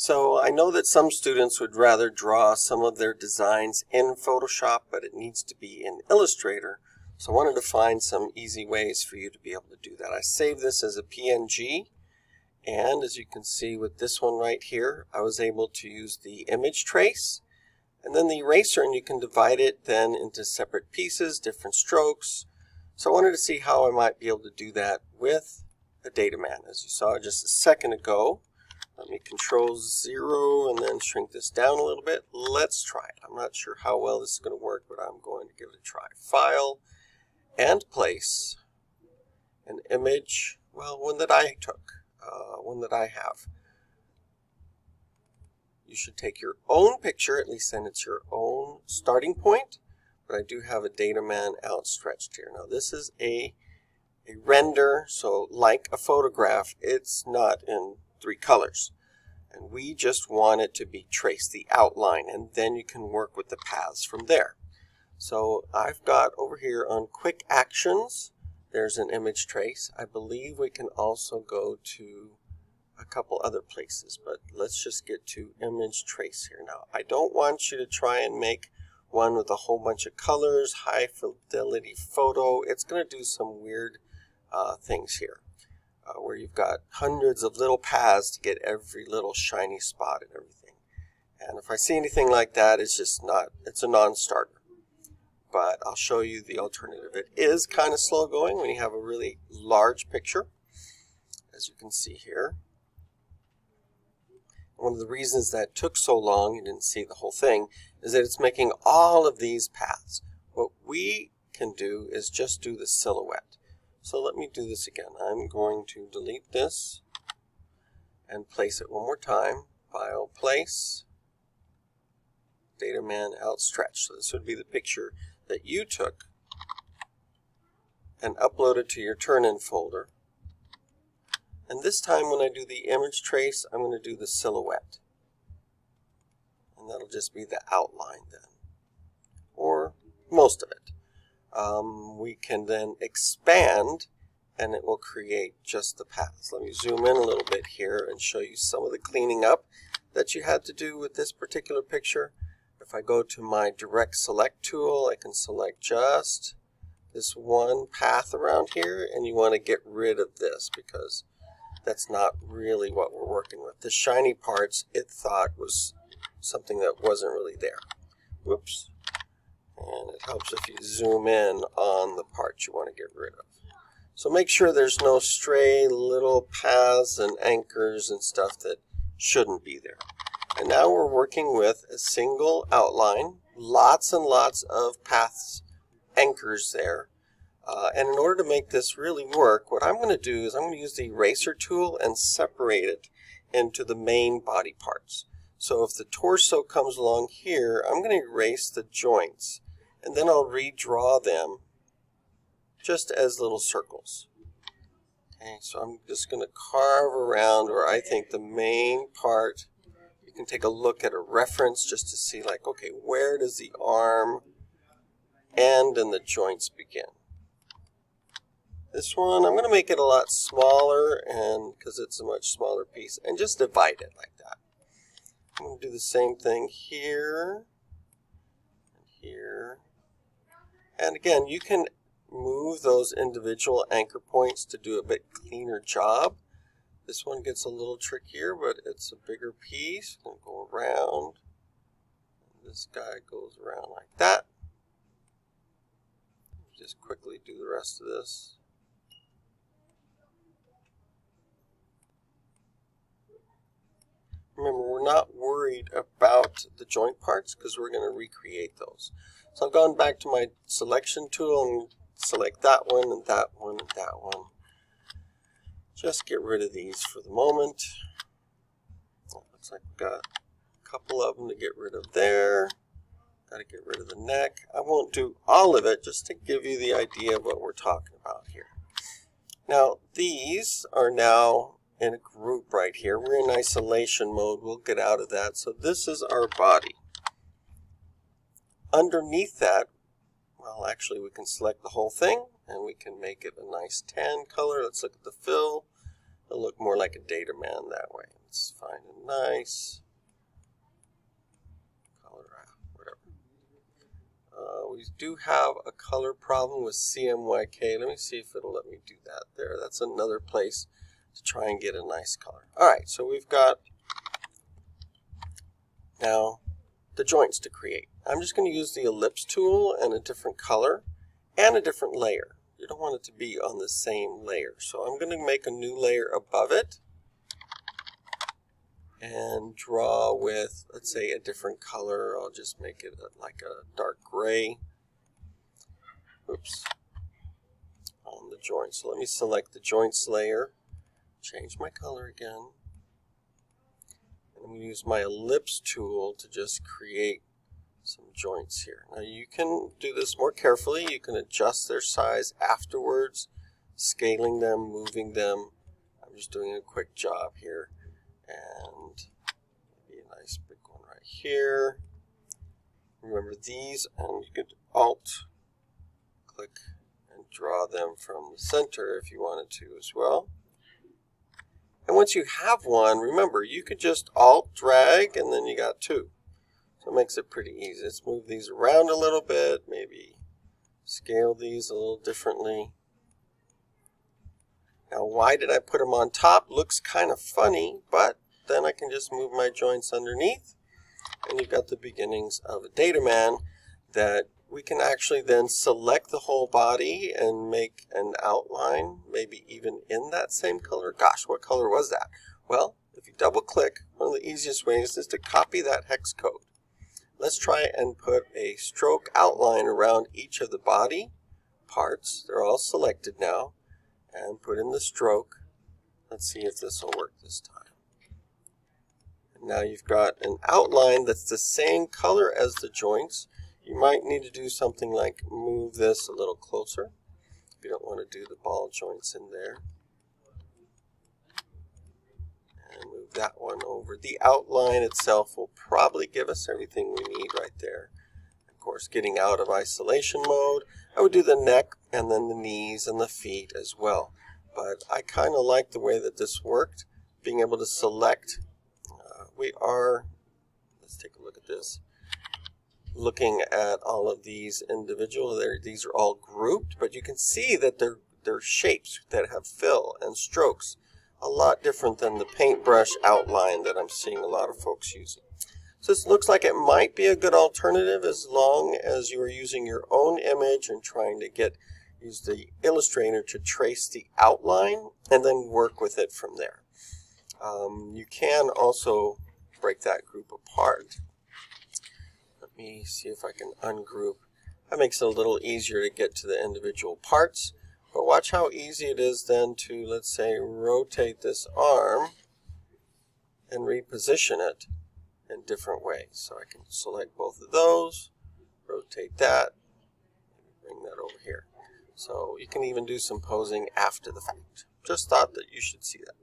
So I know that some students would rather draw some of their designs in Photoshop, but it needs to be in Illustrator. So I wanted to find some easy ways for you to be able to do that. I saved this as a PNG, and as you can see with this one right here, I was able to use the image trace and then the eraser, and you can divide it then into separate pieces, different strokes. So I wanted to see how I might be able to do that with the DATAman. As you saw just a second ago, let me Control-0 and then shrink this down a little bit. Let's try it. I'm not sure how well this is going to work, but I'm going to give it a try. File and place an image, well, one that I took, one that I have. You should take your own picture, at least then it's your own starting point, but I do have a DATAman outstretched here. Now this is a render, so like a photograph, it's not in 3 colors. And we just want it to be traced, the outline, and then you can work with the paths from there. So I've got over here on quick actions, there's an image trace. I believe we can also go to a couple other places, but let's just get to image trace here. Now I don't want you to try and make one with a whole bunch of colors, high fidelity photo. It's going to do some weird things here. Where you've got hundreds of little paths to get every little shiny spot and everything. And if I see anything like that, it's just not, it's a non-starter. But I'll show you the alternative. It is kind of slow going when you have a really large picture, as you can see here. One of the reasons that took so long, you didn't see the whole thing, is that it's making all of these paths. What we can do is just do the silhouette. So let me do this again. I'm going to delete this and place it one more time. File, place, DATAman outstretched. So this would be the picture that you took and uploaded to your turn-in folder. And this time when I do the image trace, I'm going to do the silhouette. And that'll just be the outline then, or most of it. We can then expand and it will create just the paths. Let me zoom in a little bit here and show you some of the cleaning up that you had to do with this particular picture. If I go to my direct select tool, I can select just this one path around here, and you want to get rid of this because that's not really what we're working with. The shiny parts it thought was something that wasn't really there. Whoops. And it helps if you zoom in on the parts you want to get rid of. So make sure there's no stray little paths and anchors and stuff that shouldn't be there. And now we're working with a single outline, lots and lots of paths, anchors there. And in order to make this really work, what I'm going to do is I'm going to use the eraser tool and separate it into the main body parts. So if the torso comes along here, I'm going to erase the joints. And then I'll redraw them just as little circles. Okay, so I'm just going to carve around where I think the main part, you can take a look at a reference just to see like, okay, where does the arm end and the joints begin? This one, I'm going to make it a lot smaller, and because it's a much smaller piece, and just divide it like that. I'm going to do the same thing here, and here. And again, you can move those individual anchor points to do a bit cleaner job. This one gets a little trickier, but it's a bigger piece. Going to go around. This guy goes around like that. Just quickly do the rest of this. Remember, we're not worried about the joint parts because we're going to recreate those. So I've gone back to my selection tool and select that one and that one and that one. Just get rid of these for the moment. Looks like we've got a couple of them to get rid of there. Got to get rid of the neck. I won't do all of it, just to give you the idea of what we're talking about here. Now, these are now in a group right here. We're in isolation mode. We'll get out of that. So this is our body. Underneath that, well, actually we can select the whole thing and we can make it a nice tan color. Let's look at the fill. It'll look more like a DATAman that way. Let's find a nice color, whatever. We do have a color problem with CMYK. Let me see if it'll let me do that there. That's another place to try and get a nice color. All right, so we've got now the joints to create. I'm just going to use the ellipse tool and a different color and a different layer. You don't want it to be on the same layer. So I'm going to make a new layer above it and draw with, let's say, a different color. I'll just make it like a dark gray. Oops. On the joint. So let me select the joints layer, change my color again. I'm going to use my ellipse tool to just create some joints here. Now you can do this more carefully. You can adjust their size afterwards, scaling them, moving them. I'm just doing a quick job here. And maybe a nice big one right here. Remember these, and you could Alt, click, and draw them from the center if you wanted to as well. And once you have one, remember, you could just Alt, drag, and then you got two. So it makes it pretty easy. Let's move these around a little bit, maybe scale these a little differently. Now, why did I put them on top? Looks kind of funny, but then I can just move my joints underneath, and you've got the beginnings of a DATAman that we can actually then select the whole body and make an outline, maybe even in that same color. Gosh, what color was that? Well, if you double click, one of the easiest ways is to copy that hex code. Let's try and put a stroke outline around each of the body parts. They're all selected now, and put in the stroke. Let's see if this will work this time. And now you've got an outline that's the same color as the joints. You might need to do something like move this a little closer if you don't want to do the ball joints in there. And move that one over. The outline itself will probably give us everything we need right there. Of course, getting out of isolation mode, I would do the neck and then the knees and the feet as well. But I kind of like the way that this worked, being able to select. Let's take a look at this. Looking at all of these individual, these are all grouped, but you can see that they're shapes that have fill and strokes, a lot different than the paintbrush outline that I'm seeing a lot of folks using. So this looks like it might be a good alternative as long as you are using your own image and trying to use the Illustrator to trace the outline and then work with it from there. You can also break that group apart. Let me see if I can ungroup. That makes it a little easier to get to the individual parts. But watch how easy it is then to, let's say, rotate this arm and reposition it in different ways. So I can select both of those, rotate that, bring that over here. So you can even do some posing after the fact. Just thought that you should see that.